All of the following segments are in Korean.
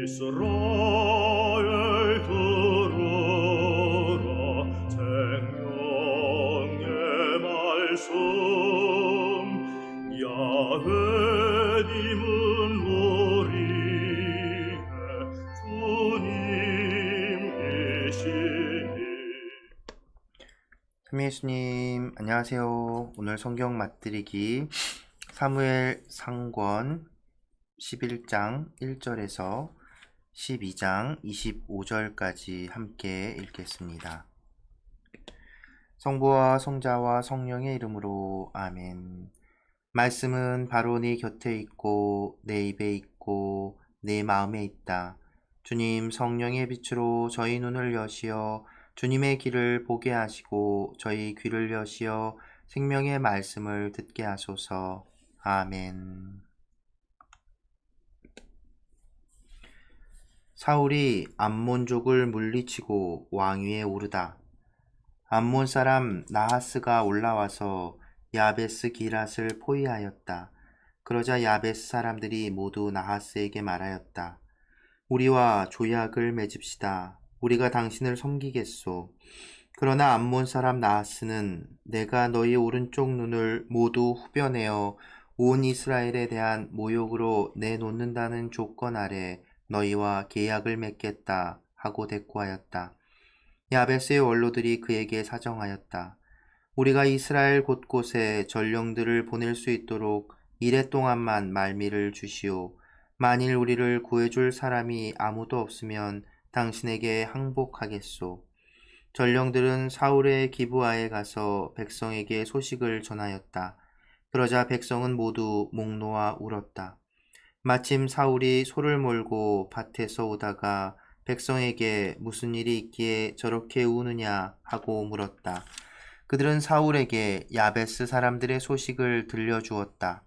이스라엘 들으라 생명의 말씀 야훼님은 우리의 주님이시니. 예수님 안녕하세요. 오늘 성경 맛들이기 사무엘 상권 11장 1절에서 12장 25절까지 함께 읽겠습니다. 성부와 성자와 성령의 이름으로 아멘. 말씀은 바로 네 곁에 있고 내 입에 있고 내 마음에 있다. 주님 성령의 빛으로 저희 눈을 여시어 주님의 길을 보게 하시고 저희 귀를 여시어 생명의 말씀을 듣게 하소서. 아멘. 사울이 암몬족을 물리치고 왕위에 오르다. 암몬 사람 나하스가 올라와서 야베스 기랏을 포위하였다. 그러자 야베스 사람들이 모두 나하스에게 말하였다. 우리와 조약을 맺읍시다. 우리가 당신을 섬기겠소. 그러나 암몬 사람 나하스는 내가 너희 오른쪽 눈을 모두 후벼내어 온 이스라엘에 대한 모욕으로 내놓는다는 조건 아래 너희와 계약을 맺겠다 하고 대꾸하였다. 야베스의 원로들이 그에게 사정하였다. 우리가 이스라엘 곳곳에 전령들을 보낼 수 있도록 이래 동안만 말미를 주시오. 만일 우리를 구해줄 사람이 아무도 없으면 당신에게 항복하겠소. 전령들은 사울의 기브아에 가서 백성에게 소식을 전하였다. 그러자 백성은 모두 목 놓아 울었다. 마침 사울이 소를 몰고 밭에서 오다가 백성에게 무슨 일이 있기에 저렇게 우느냐 하고 물었다. 그들은 사울에게 야베스 사람들의 소식을 들려주었다.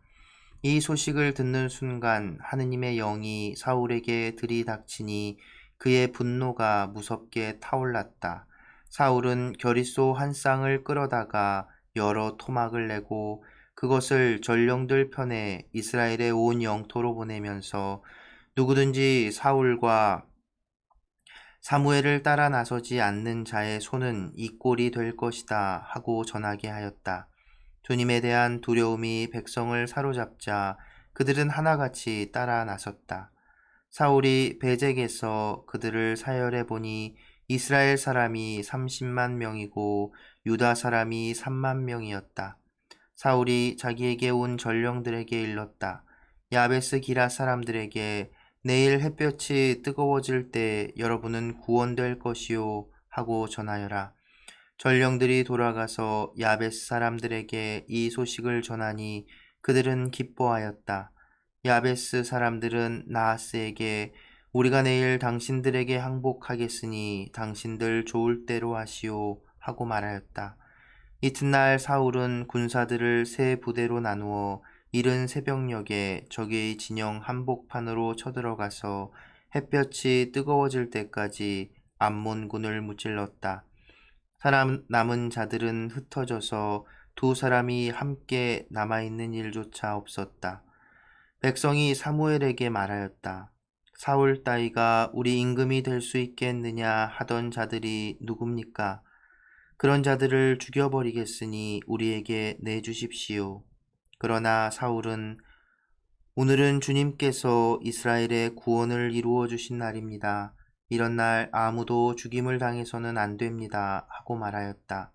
이 소식을 듣는 순간 하느님의 영이 사울에게 들이닥치니 그의 분노가 무섭게 타올랐다. 사울은 겨릿소 한 쌍을 끌어다가 여러 토막을 내고 그것을 전령들 편에 이스라엘의 온 영토로 보내면서 누구든지 사울과 사무엘을 따라 나서지 않는 자의 손은 이 꼴이 될 것이다 하고 전하게 하였다. 주님에 대한 두려움이 백성을 사로잡자 그들은 하나같이 따라 나섰다. 사울이 베잭에서 그들을 사열해 보니 이스라엘 사람이 30만 명이고 유다 사람이 3만 명이었다. 사울이 자기에게 온 전령들에게 일렀다. 야베스 기라 사람들에게 내일 햇볕이 뜨거워질 때 여러분은 구원될 것이요 하고 전하여라. 전령들이 돌아가서 야베스 사람들에게 이 소식을 전하니 그들은 기뻐하였다. 야베스 사람들은 나하스에게 우리가 내일 당신들에게 항복하겠으니 당신들 좋을 대로 하시오 하고 말하였다. 이튿날 사울은 군사들을 세 부대로 나누어 이른 새벽녘에 적의 진영 한복판으로 쳐들어가서 햇볕이 뜨거워질 때까지 암몬군을 무찔렀다. 남은 자들은 흩어져서 두 사람이 함께 남아있는 일조차 없었다. 백성이 사무엘에게 말하였다. 사울 따위가 우리 임금이 될 수 있겠느냐 하던 자들이 누굽니까? 그런 자들을 죽여버리겠으니 우리에게 내주십시오. 그러나 사울은 오늘은 주님께서 이스라엘의 구원을 이루어 주신 날입니다. 이런 날 아무도 죽임을 당해서는 안 됩니다 하고 말하였다.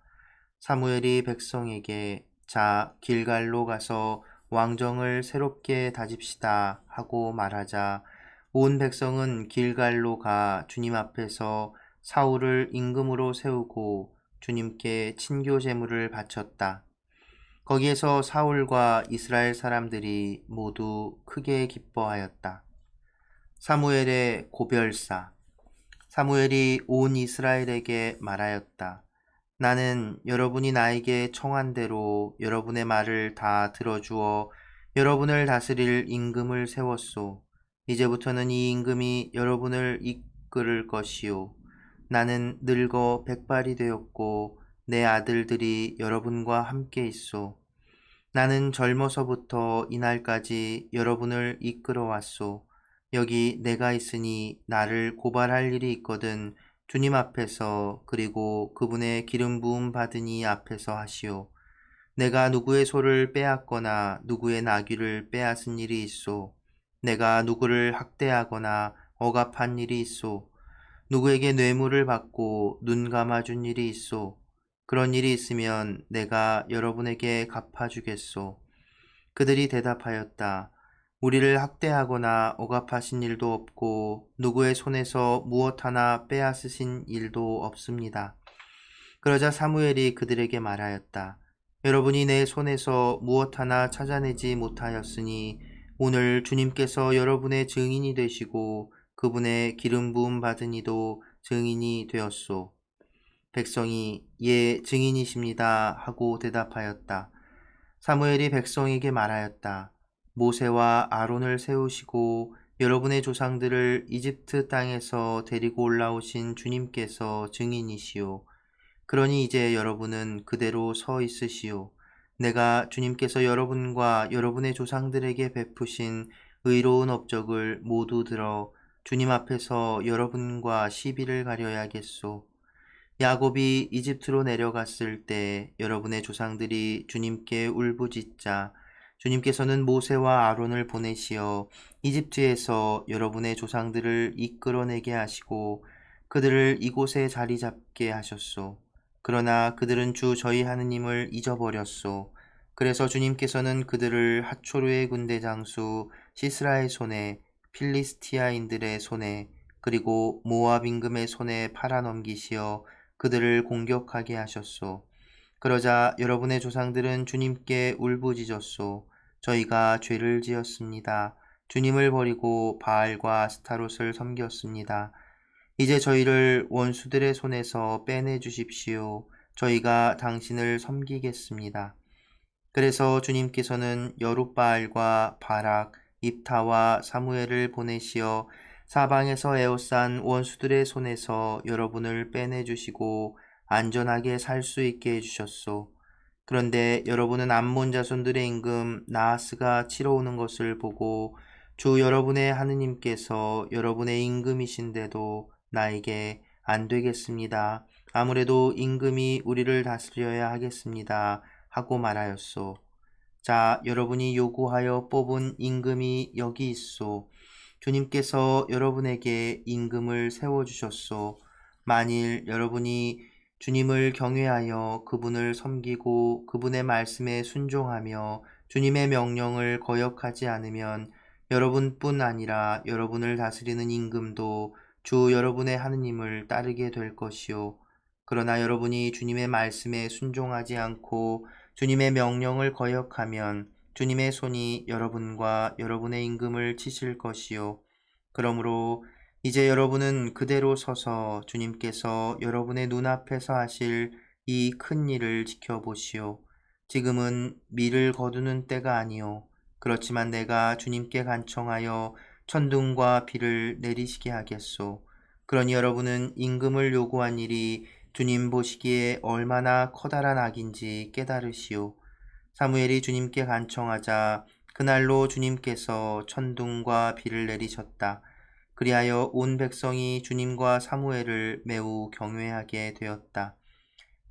사무엘이 백성에게 자 길갈로 가서 왕정을 새롭게 다집시다 하고 말하자 온 백성은 길갈로 가 주님 앞에서 사울을 임금으로 세우고 주님께 친교 제물을 바쳤다. 거기에서 사울과 이스라엘 사람들이 모두 크게 기뻐하였다. 사무엘의 고별사. 사무엘이 온 이스라엘에게 말하였다. 나는 여러분이 나에게 청한 대로 여러분의 말을 다 들어주어 여러분을 다스릴 임금을 세웠소. 이제부터는 이 임금이 여러분을 이끌을 것이요. 나는 늙어 백발이 되었고 내 아들들이 여러분과 함께 있소. 나는 젊어서부터 이날까지 여러분을 이끌어 왔소. 여기 내가 있으니 나를 고발할 일이 있거든 주님 앞에서 그리고 그분의 기름 부음 받은 이 앞에서 하시오. 내가 누구의 소를 빼앗거나 누구의 나귀를 빼앗은 일이 있소. 내가 누구를 학대하거나 억압한 일이 있소. 누구에게 뇌물을 받고 눈 감아준 일이 있소. 그런 일이 있으면 내가 여러분에게 갚아주겠소. 그들이 대답하였다. 우리를 학대하거나 억압하신 일도 없고 누구의 손에서 무엇 하나 빼앗으신 일도 없습니다. 그러자 사무엘이 그들에게 말하였다. 여러분이 내 손에서 무엇 하나 찾아내지 못하였으니 오늘 주님께서 여러분의 증인이 되시고 그분의 기름 부음 받은 이도 증인이 되었소. 백성이 예 증인이십니다 하고 대답하였다. 사무엘이 백성에게 말하였다. 모세와 아론을 세우시고 여러분의 조상들을 이집트 땅에서 데리고 올라오신 주님께서 증인이시오. 그러니 이제 여러분은 그대로 서 있으시오. 내가 주님께서 여러분과 여러분의 조상들에게 베푸신 의로운 업적을 모두 들어 주님 앞에서 여러분과 시비를 가려야겠소. 야곱이 이집트로 내려갔을 때 여러분의 조상들이 주님께 울부짖자 주님께서는 모세와 아론을 보내시어 이집트에서 여러분의 조상들을 이끌어내게 하시고 그들을 이곳에 자리 잡게 하셨소. 그러나 그들은 주 저희 하느님을 잊어버렸소. 그래서 주님께서는 그들을 핫초르의 군대 장수 시스라의 손에 필리스티아인들의 손에 그리고 모압 임금의 손에 팔아넘기시어 그들을 공격하게 하셨소. 그러자 여러분의 조상들은 주님께 울부짖었소. 저희가 죄를 지었습니다. 주님을 버리고 바알과 아스타롯을 섬겼습니다. 이제 저희를 원수들의 손에서 빼내 주십시오. 저희가 당신을 섬기겠습니다. 그래서 주님께서는 여룻바알과 바락, 입타와 사무엘을 보내시어 사방에서 에워싼 원수들의 손에서 여러분을 빼내주시고 안전하게 살 수 있게 해주셨소. 그런데 여러분은 암몬 자손들의 임금 나하스가 치러 오는 것을 보고 주 여러분의 하느님께서 여러분의 임금이신데도 나에게 안 되겠습니다. 아무래도 임금이 우리를 다스려야 하겠습니다. 하고 말하였소. 자, 여러분이 요구하여 뽑은 임금이 여기 있소. 주님께서 여러분에게 임금을 세워주셨소. 만일 여러분이 주님을 경외하여 그분을 섬기고 그분의 말씀에 순종하며 주님의 명령을 거역하지 않으면 여러분뿐 아니라 여러분을 다스리는 임금도 주 여러분의 하느님을 따르게 될 것이요. 그러나 여러분이 주님의 말씀에 순종하지 않고 주님의 명령을 거역하면 주님의 손이 여러분과 여러분의 임금을 치실 것이요. 그러므로 이제 여러분은 그대로 서서 주님께서 여러분의 눈앞에서 하실 이 큰 일을 지켜보시오. 지금은 밀을 거두는 때가 아니오. 그렇지만 내가 주님께 간청하여 천둥과 비를 내리시게 하겠소. 그러니 여러분은 임금을 요구한 일이 주님 보시기에 얼마나 커다란 악인지 깨달으시오. 사무엘이 주님께 간청하자 그날로 주님께서 천둥과 비를 내리셨다. 그리하여 온 백성이 주님과 사무엘을 매우 경외하게 되었다.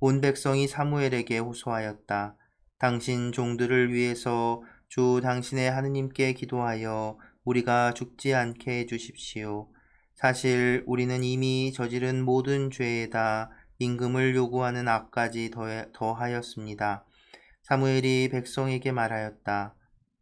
온 백성이 사무엘에게 호소하였다. 당신 종들을 위해서 주 당신의 하느님께 기도하여 우리가 죽지 않게 해주십시오. 사실 우리는 이미 저지른 모든 죄에다 임금을 요구하는 악까지 더하였습니다. 사무엘이 백성에게 말하였다.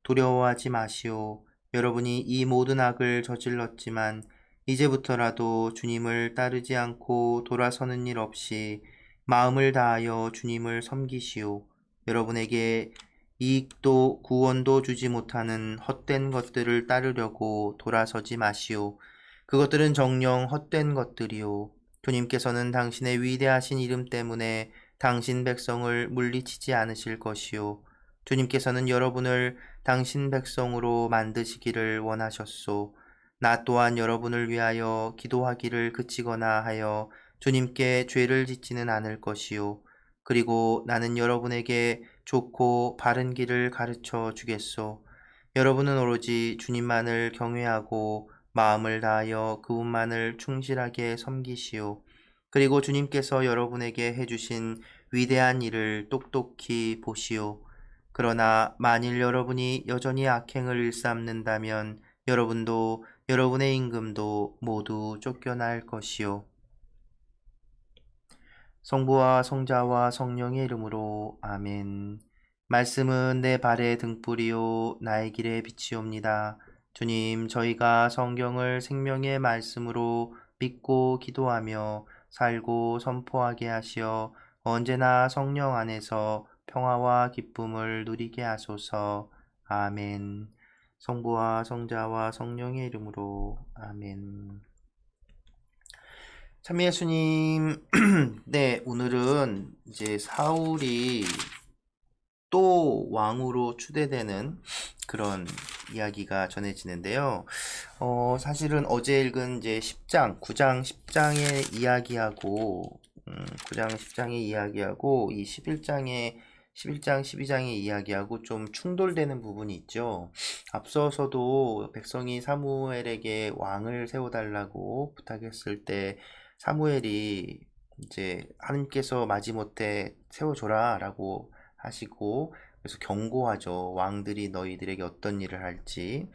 두려워하지 마시오. 여러분이 이 모든 악을 저질렀지만 이제부터라도 주님을 따르지 않고 돌아서는 일 없이 마음을 다하여 주님을 섬기시오. 여러분에게 이익도 구원도 주지 못하는 헛된 것들을 따르려고 돌아서지 마시오. 그것들은 정녕 헛된 것들이오. 주님께서는 당신의 위대하신 이름 때문에 당신 백성을 물리치지 않으실 것이요. 주님께서는 여러분을 당신 백성으로 만드시기를 원하셨소. 나 또한 여러분을 위하여 기도하기를 그치거나 하여 주님께 죄를 짓지는 않을 것이요. 그리고 나는 여러분에게 좋고 바른 길을 가르쳐 주겠소. 여러분은 오로지 주님만을 경외하고 마음을 다하여 그분만을 충실하게 섬기시오. 그리고 주님께서 여러분에게 해주신 위대한 일을 똑똑히 보시오. 그러나 만일 여러분이 여전히 악행을 일삼는다면 여러분도 여러분의 임금도 모두 쫓겨날 것이요. 성부와 성자와 성령의 이름으로 아멘. 말씀은 내 발의 등불이요 나의 길의 빛이옵니다. 주님, 저희가 성경을 생명의 말씀으로 믿고 기도하며 살고 선포하게 하시어 언제나 성령 안에서 평화와 기쁨을 누리게 하소서. 아멘. 성부와 성자와 성령의 이름으로 아멘. 참 예수님, 네, 오늘은 이제 사울이 또 왕으로 추대되는 그런 이야기가 전해지는데요. 사실은 어제 읽은 이제 10장, 9장, 10장의 이야기하고, 9장, 10장의 이야기하고, 이 11장, 12장의 이야기하고 좀 충돌되는 부분이 있죠. 앞서서도 백성이 사무엘에게 왕을 세워달라고 부탁했을 때, 사무엘이 이제 하나님께서 마지못해 세워줘라 라고 하시고, 그래서 경고하죠. 왕들이 너희들에게 어떤 일을 할지.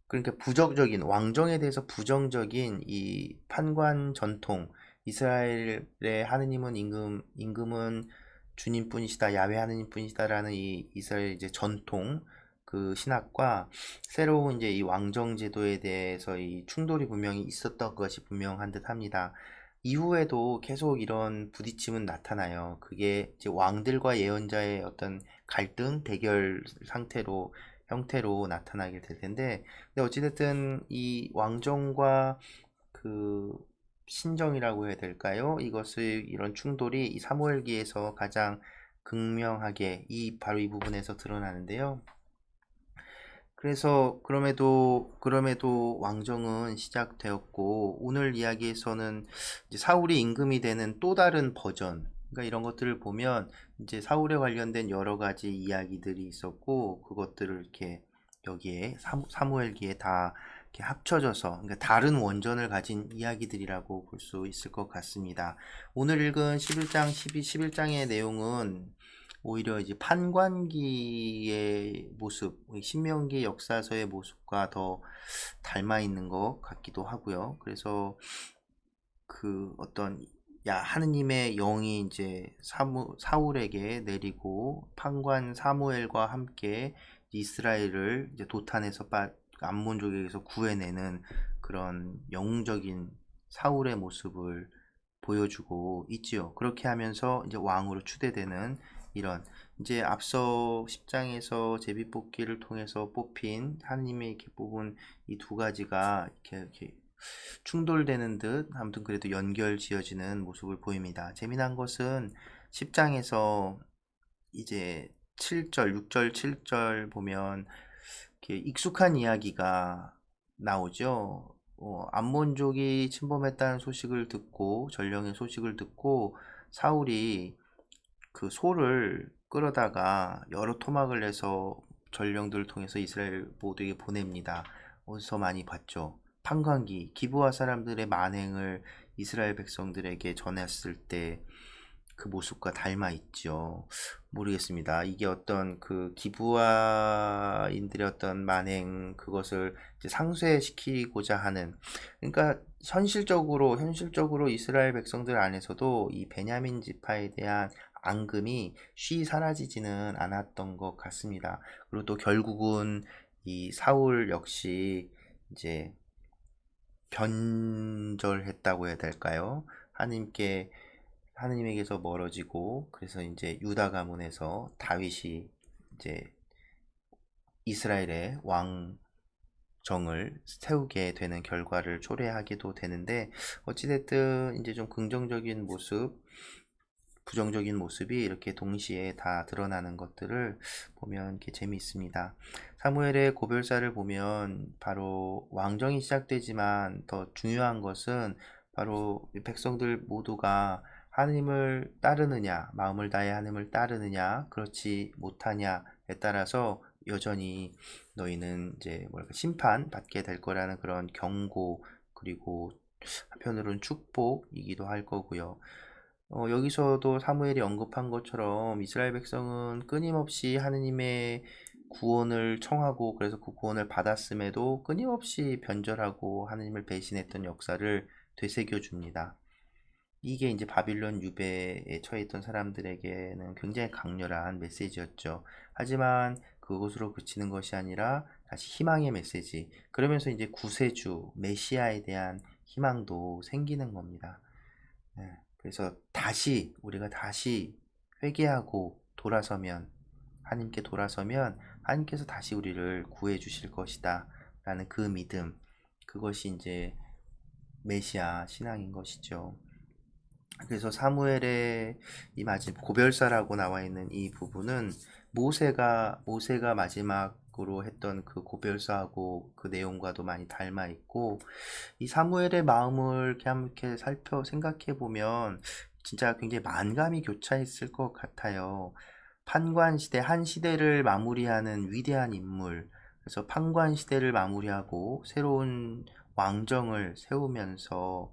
그러니까 부정적인, 왕정에 대해서 부정적인 이 판관 전통, 이스라엘의 하느님은 임금은 주님뿐이시다, 야훼 하느님뿐이시다라는 이 이스라엘 이제 전통, 그 신학과 새로운 이제 이 왕정 제도에 대해서 이 충돌이 분명히 있었던 것이 분명한 듯 합니다. 이후에도 계속 이런 부딪힘은 나타나요. 그게 이제 왕들과 예언자의 어떤 갈등, 대결 형태로 나타나게 될 텐데, 근데 어찌됐든 이 왕정과 그 신정이라고 해야 될까요? 이것을 이런 충돌이 이 사무엘기에서 가장 극명하게 바로 이 부분에서 드러나는데요. 그래서 그럼에도 왕정은 시작되었고, 오늘 이야기에서는 이제 사울이 임금이 되는 또 다른 버전, 그러니까 이런 것들을 보면 이제 사울에 관련된 여러 가지 이야기들이 있었고, 그것들을 이렇게 여기에 사무엘기에 다 이렇게 합쳐져서, 그러니까 다른 원전을 가진 이야기들이라고 볼 수 있을 것 같습니다. 오늘 읽은 11장, 11장의 내용은 오히려 이제 판관기의 모습, 신명기 역사서의 모습과 더 닮아 있는 것 같기도 하고요. 그래서 그 어떤 하느님의 영이 이제 사울에게 내리고 판관 사무엘과 함께 이스라엘을 이제 도탄에서 암몬족에게서 구해내는 그런 영웅적인 사울의 모습을 보여주고 있지요. 그렇게 하면서 이제 왕으로 추대되는 이런 이제 앞서 10장에서 제비뽑기를 통해서 뽑힌 하느님의 이렇게 뽑은 이 두 가지가 이렇게 충돌되는 듯 아무튼 그래도 연결 지어지는 모습을 보입니다. 재미난 것은 10장에서 이제 7절, 6절, 7절 보면 이렇게 익숙한 이야기가 나오죠. 암몬족이 침범했다는 소식을 듣고 전령의 소식을 듣고 사울이 그 소를 끌어다가 여러 토막을 내서 전령들을 통해서 이스라엘 모두에게 보냅니다. 어디서 많이 봤죠? 판관기, 기브아 사람들의 만행을 이스라엘 백성들에게 전했을 때 그 모습과 닮아 있죠. 모르겠습니다. 이게 어떤 그 기브아인들의 어떤 만행 그것을 이제 상쇄시키고자 하는, 그러니까 현실적으로 이스라엘 백성들 안에서도 이 베냐민 지파에 대한 앙금이 쉬이 사라지지는 않았던 것 같습니다. 그리고 또 결국은 이 사울 역시 이제 변절했다고 해야 될까요? 하느님에게서 멀어지고, 그래서 이제 유다 가문에서 다윗이 이제 이스라엘의 왕정을 세우게 되는 결과를 초래하기도 되는데, 어찌됐든 이제 좀 긍정적인 모습, 부정적인 모습이 이렇게 동시에 다 드러나는 것들을 보면 이렇게 재미있습니다. 사무엘의 고별사를 보면 바로 왕정이 시작되지만 더 중요한 것은 바로 백성들 모두가 하나님을 따르느냐, 마음을 다해 하나님을 따르느냐, 그렇지 못하냐에 따라서 여전히 너희는 이제 뭐랄까 심판 받게 될 거라는 그런 경고, 그리고 한편으로는 축복이기도 할 거고요. 여기서도 사무엘이 언급한 것처럼 이스라엘 백성은 끊임없이 하느님의 구원을 청하고, 그래서 그 구원을 받았음에도 끊임없이 변절하고 하느님을 배신했던 역사를 되새겨 줍니다. 이게 이제 바빌론 유배에 처해 있던 사람들에게는 굉장히 강렬한 메시지였죠. 하지만 그것으로 그치는 것이 아니라 다시 희망의 메시지. 그러면서 이제 구세주, 메시아에 대한 희망도 생기는 겁니다. 네, 그래서 우리가 다시 회개하고 돌아서면, 하나님께 돌아서면 하나님께서 다시 우리를 구해 주실 것이다 라는 그 믿음, 그것이 이제 메시아 신앙인 것이죠. 그래서 사무엘의 이 마지막 고별사라고 나와 있는 이 부분은 모세가 마지막으로 했던 그 고별사하고 그 내용과도 많이 닮아 있고, 이 사무엘의 마음을 이렇게 생각해 보면 진짜 굉장히 만감이 교차했을 것 같아요. 판관 시대, 한 시대를 마무리하는 위대한 인물, 그래서 판관 시대를 마무리하고 새로운 왕정을 세우면서,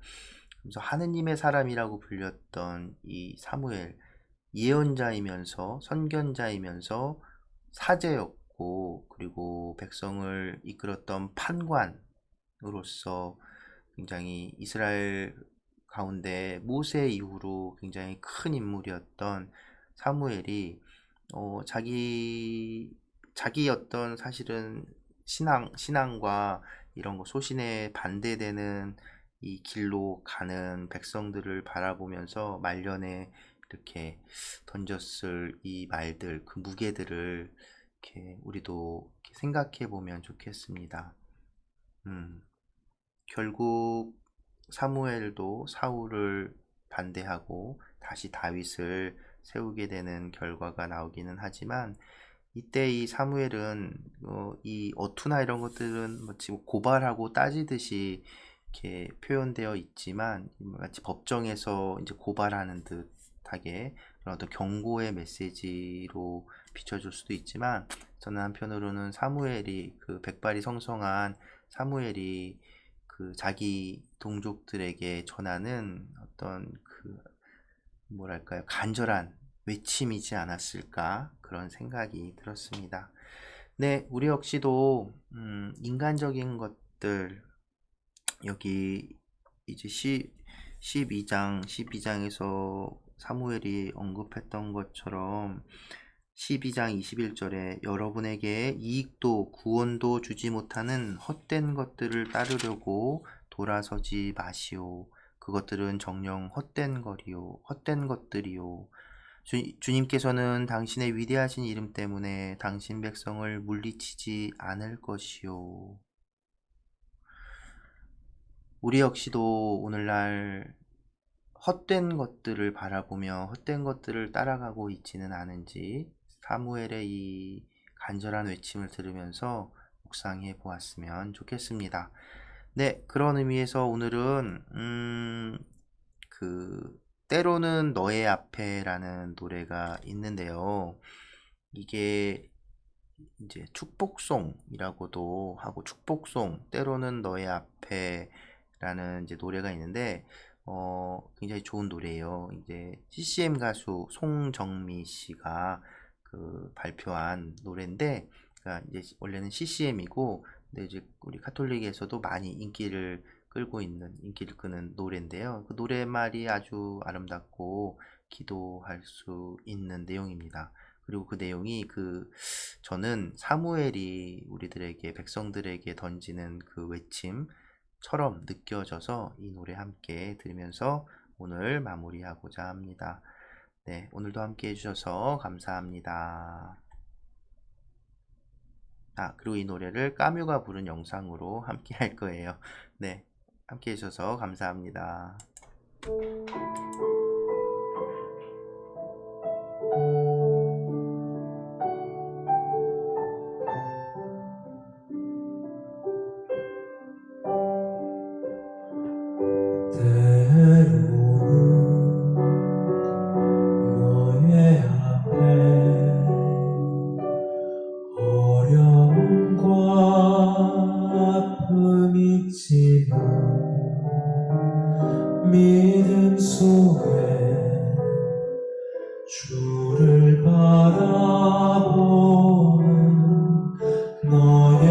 그래서 하느님의 사람이라고 불렸던 이 사무엘, 예언자이면서 선견자이면서 사제였고, 그리고 백성을 이끌었던 판관으로서 굉장히 이스라엘 가운데 모세 이후로 굉장히 큰 인물이었던 사무엘이 자기 어떤 사실은 신앙과 이런 거 소신에 반대되는 이 길로 가는 백성들을 바라보면서 말년에 이렇게 던졌을 이 말들, 그 무게들을 이렇게 우리도 이렇게 생각해 보면 좋겠습니다. 결국 사무엘도 사울을 반대하고 다시 다윗을 세우게 되는 결과가 나오기는 하지만, 이때 이 사무엘은 이 어투나 이런 것들은 뭐 지금 고발하고 따지듯이 이렇게 표현되어 있지만, 마치 법정에서 이제 고발하는 듯하게 그런 어떤 경고의 메시지로 비춰줄 수도 있지만, 저는 한편으로는 사무엘이, 그 백발이 성성한 사무엘이 그 자기 동족들에게 전하는 어떤 그 뭐랄까요, 간절한 외침이지 않았을까, 그런 생각이 들었습니다. 네, 우리 역시도 인간적인 것들, 여기 이제 12장에서 사무엘이 언급했던 것처럼 12장 21절에 여러분에게 이익도 구원도 주지 못하는 헛된 것들을 따르려고 돌아서지 마시오. 그것들은 정녕 헛된 것들이요. 주님께서는 당신의 위대하신 이름 때문에 당신 백성을 물리치지 않을 것이요. 우리 역시도 오늘날 헛된 것들을 바라보며 헛된 것들을 따라가고 있지는 않은지 사무엘의 이 간절한 외침을 들으면서 묵상해 보았으면 좋겠습니다. 네, 그런 의미에서 오늘은 때로는 너의 앞에라는 노래가 있는데요. 이게 이제 축복송이라고도 하고, 축복송, 때로는 너의 앞에라는 이제 노래가 있는데, 굉장히 좋은 노래예요. 이제 CCM 가수 송정미 씨가 발표한 노래인데, 그러니까 이제 원래는 CCM이고, 근데 이제 우리 카톨릭에서도 많이 인기를 끄는 노래인데요. 그 노래말이 아주 아름답고 기도할 수 있는 내용입니다. 그리고 그 내용이 저는 사무엘이 우리들에게, 백성들에게 던지는 그 외침처럼 느껴져서 이 노래 함께 들으면서 오늘 마무리하고자 합니다. 네, 오늘도 함께 해주셔서 감사합니다. 그리고 이 노래를 까뮤가 부른 영상으로 함께 할 거예요. 네, 함께 해주셔서 감사합니다. 너의 앞에 주를 바라보는 너의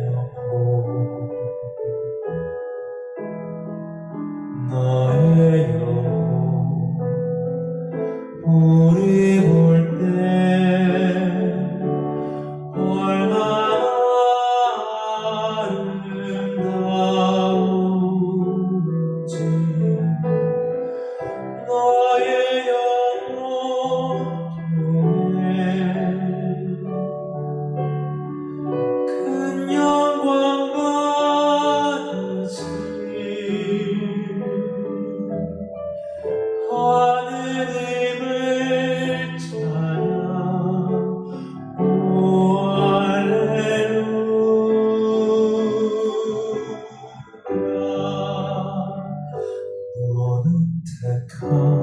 영혼, 너의 영혼, 우리 볼 때 얼마나 아름다운지 너의 영혼 통해 큰 영광 받으시 하느님을 찬양 오 할렐루야 너는 택한